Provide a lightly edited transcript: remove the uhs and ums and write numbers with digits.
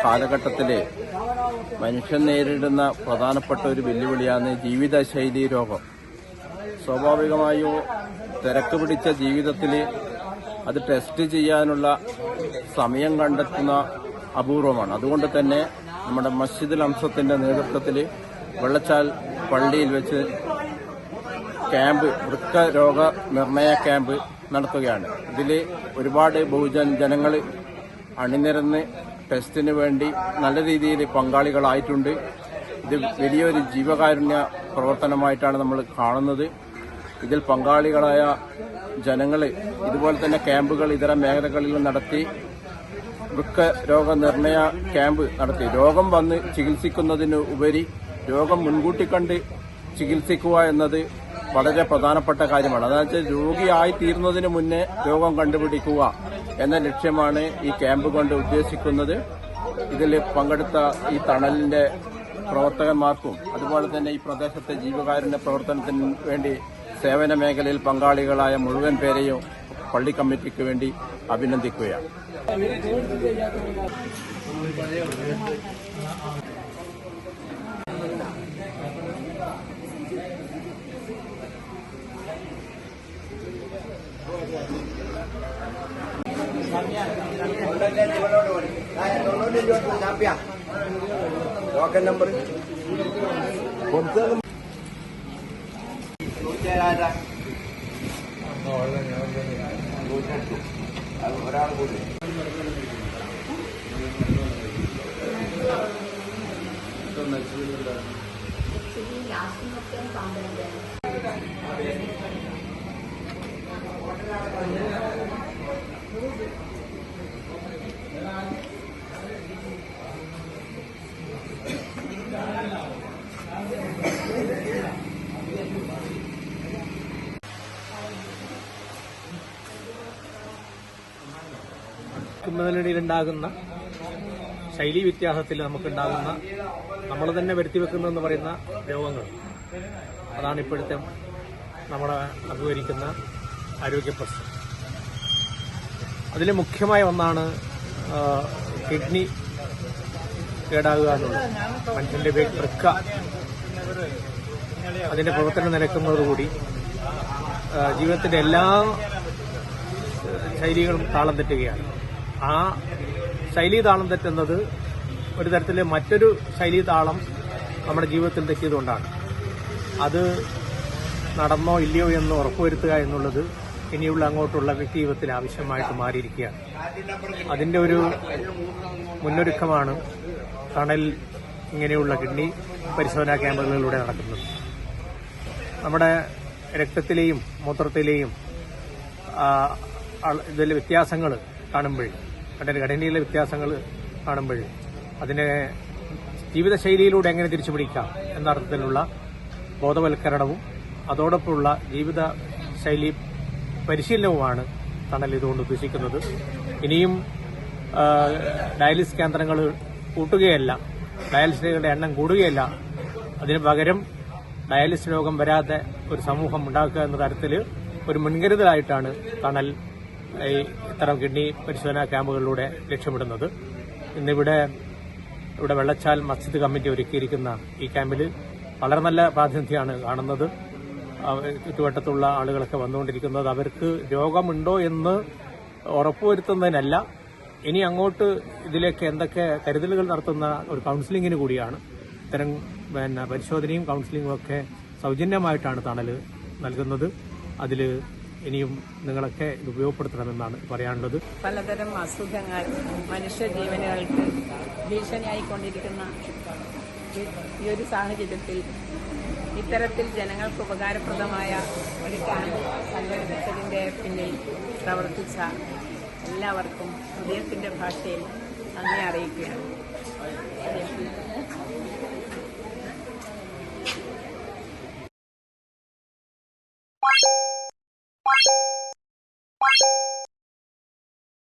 കാലഘട്ടത്തിൽ മനുഷ്യൻ നേരിടുന്ന പ്രധാനപ്പെട്ട ഒരു വെല്ലുവിളിയാണ് ജീവിതശൈലി രോഗം. സ്വാഭാവികമായും തിരക്ക് പിടിച്ച ജീവിതത്തിൽ അത് ടെസ്റ്റ് ചെയ്യാനുള്ള സമയം കണ്ടെത്തുന്ന അപൂർവമാണ്. അതുകൊണ്ട് തന്നെ നമ്മുടെ മസ്ജിദുൽ അംസത്തിന്റെ നേതൃത്വത്തിൽ വെള്ളച്ചാൽ പള്ളിയിൽ വെച്ച് ക്യാമ്പ്, വൃക്ക രോഗ നിർണയ ക്യാമ്പ് നടത്തുകയാണ്. ഇതിൽ ഒരുപാട് ജനങ്ങൾ അണിനിരന്ന് ടെസ്റ്റിന് വേണ്ടി നല്ല രീതിയിൽ പങ്കാളികളായിട്ടുണ്ട്. ഇത് വലിയൊരു ജീവകാരുണ്യ പ്രവർത്തനമായിട്ടാണ് നമ്മൾ കാണുന്നത്. ഇതിൽ പങ്കാളികളായ ജനങ്ങൾ ഇതുപോലെ തന്നെ ക്യാമ്പുകൾ ഇതര മേഖലകളിൽ നടത്തി വൃക്ക രോഗനിർണയ ക്യാമ്പ് നടത്തി രോഗം വന്ന് ചികിത്സിക്കുന്നതിന് ഉപരി രോഗം മുൻകൂട്ടി കണ്ട് ചികിത്സിക്കുക എന്നത് വളരെ പ്രധാനപ്പെട്ട കാര്യമാണ്. അതായത് രോഗിയായി തീരുന്നതിന് മുന്നേ രോഗം കണ്ടുപിടിക്കുക എന്ന ലക്ഷ്യമാണ് ഈ ക്യാമ്പ് കൊണ്ട് ഉദ്ദേശിക്കുന്നത്. ഇതിൽ പങ്കെടുത്ത ഈ തണലിന്റെ പ്രവർത്തകന്മാർക്കും അതുപോലെ തന്നെ ഈ പ്രദേശത്തെ ജീവകാരുണ്യ പ്രവർത്തനത്തിന് വേണ്ടി സേവന മേഖലയിൽ പങ്കാളികളായ മുഴുവൻ പേരെയും പള്ളി കമ്മിറ്റിക്ക് വേണ്ടി അഭിനന്ദിക്കുകയാണ്. ടോക്കൺ നമ്പർ ഒരാൾ കൂടി ിലുണ്ടാകുന്ന ശൈലി വ്യത്യാസത്തിൽ നമുക്കുണ്ടാകുന്ന നമ്മൾ തന്നെ വരുത്തിവെക്കുന്നതെന്ന് പറയുന്ന രോഗങ്ങൾ, അതാണ് ഇപ്പോഴത്തെ നമ്മളെ അഭിമുഖീകരിക്കുന്ന ആരോഗ്യ പ്രശ്നം. അതിൽ മുഖ്യമായ ഒന്നാണ് കിഡ്നി കേടാകുക എന്നുള്ളത്. മനുഷ്യന്റെ വൃക്ക അതിന്റെ പ്രവർത്തനം നിലക്കുന്നതോടുകൂടി ജീവിതത്തിന്റെ എല്ലാ ശൈലികളും താളം തെറ്റുകയാണ്. ആ ശൈലി താളം തെറ്റുന്നത് ഒരു തരത്തിലെ മറ്റൊരു ശൈലി താളം നമ്മുടെ ജീവിതത്തിൽ തെറ്റിയതുകൊണ്ടാണ്. അത് നടന്നോ ഇല്ലയോ എന്ന് ഉറപ്പുവരുത്തുക എന്നുള്ളത് ഇനിയുള്ള അങ്ങോട്ടുള്ള വ്യക്തി ജീവിതത്തിൽ ആവശ്യമായിട്ട് മാറിയിരിക്കുകയാണ്. അതിന്റെ ഒരു മുന്നൊരുക്കമാണ് തണൽ ഇങ്ങനെയുള്ള കിഡ്നി പരിശോധനാ ക്യാമ്പുകളിലൂടെ നടക്കുന്നത്. നമ്മുടെ രക്തത്തിലെയും മൂത്രത്തിലെയും ഇതിലെ വ്യത്യാസങ്ങൾ കാണുമ്പോൾ, അതിന്റെ ഘടനയിലെ വ്യത്യാസങ്ങൾ കാണുമ്പോൾ അതിനെ ജീവിതശൈലിയിലൂടെ എങ്ങനെ തിരിച്ചുപിടിക്കാം എന്ന അർത്ഥത്തിലുള്ള ബോധവൽക്കരണവും അതോടൊപ്പമുള്ള ജീവിതശൈലി പരിശീലനവുമാണ് തണൽ ഇതുകൊണ്ട് ഉദ്ദേശിക്കുന്നത്. ഇനിയും ഡയാലിസിസ് കേന്ദ്രങ്ങൾ കൂട്ടുകയല്ല, ഡയാലിസിസുകളുടെ എണ്ണം കൂടുകയല്ല, അതിനു പകരം ഡയാലിസിസ് രോഗം വരാതെ ഒരു സമൂഹം ഉണ്ടാക്കുക എന്ന തരത്തിൽ ഒരു മുൻകരുതലായിട്ടാണ് തണൽ ഇത്തരം കിഡ്നി പരിശോധനാ ക്യാമ്പുകളിലൂടെ ലക്ഷ്യമിടുന്നത്. ഇന്നിവിടെ വെള്ളച്ചാൽ മസ്ജിദ് കമ്മിറ്റി ഒരുക്കിയിരിക്കുന്ന ഈ ക്യാമ്പിൽ വളരെ നല്ല പ്രാതിനിധ്യമാണ് കാണുന്നത്. ചുറ്റുവട്ടത്തുള്ള ആളുകളൊക്കെ വന്നുകൊണ്ടിരിക്കുന്നത് അവർക്ക് രോഗമുണ്ടോ എന്ന് ഉറപ്പുവരുത്തുന്നതിനല്ല, ഇനി അങ്ങോട്ട് ഇതിലേക്ക് എന്തൊക്കെ കരുതലുകൾ നടത്തുന്ന ഒരു കൌൺസിലിങ്ങിന് കൂടിയാണ്. ഇത്തരം പരിശോധനയും കൌൺസിലിങ്ങും ഒക്കെ സൗജന്യമായിട്ടാണ് തണൽ നൽകുന്നത്. അതിൽ ഇനിയും നിങ്ങളൊക്കെ ഇത് ഉപയോഗപ്പെടുത്തണമെന്നാണ് പറയാനുള്ളത്. പലതരം അസുഖങ്ങൾ മനുഷ്യജീവനുകൾക്ക് ഭീഷണിയായിക്കൊണ്ടിരിക്കുന്ന ഈ ഒരു സാഹചര്യത്തിൽ ഇത്തരത്തിൽ ജനങ്ങൾക്ക് ഉപകാരപ്രദമായ ഒരു ക്യാമ്പ് സംഘടിപ്പിച്ചതിന്റെ പിന്നിൽ പ്രവർത്തിച്ച എല്ലാവർക്കും ഹൃദയത്തിന്റെ ഭാഷയിൽ നന്ദി അറിയിക്കുകയാണ്.